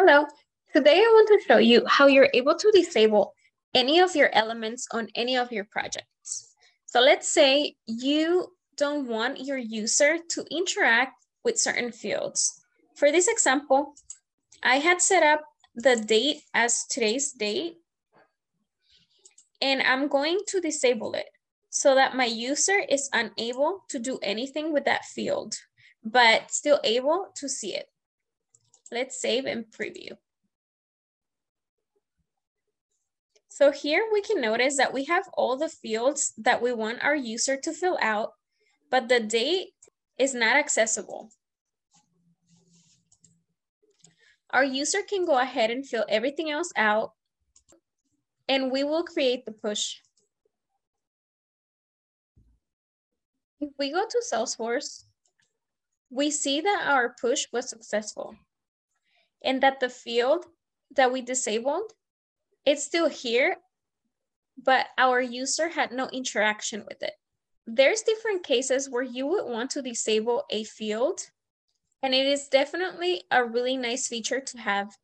Hello. Today I want to show you how you're able to disable any of your elements on any of your projects. So let's say you don't want your user to interact with certain fields. For this example, I had set up the date as today's date, and I'm going to disable it so that my user is unable to do anything with that field, but still able to see it. Let's save and preview. So here we can notice that we have all the fields that we want our user to fill out, but the date is not accessible. Our user can go ahead and fill everything else out, and we will create the push. If we go to Salesforce, we see that our push was successful and that the field that we disabled, it's still here, but our user had no interaction with it. There's different cases where you would want to disable a field, and it is definitely a really nice feature to have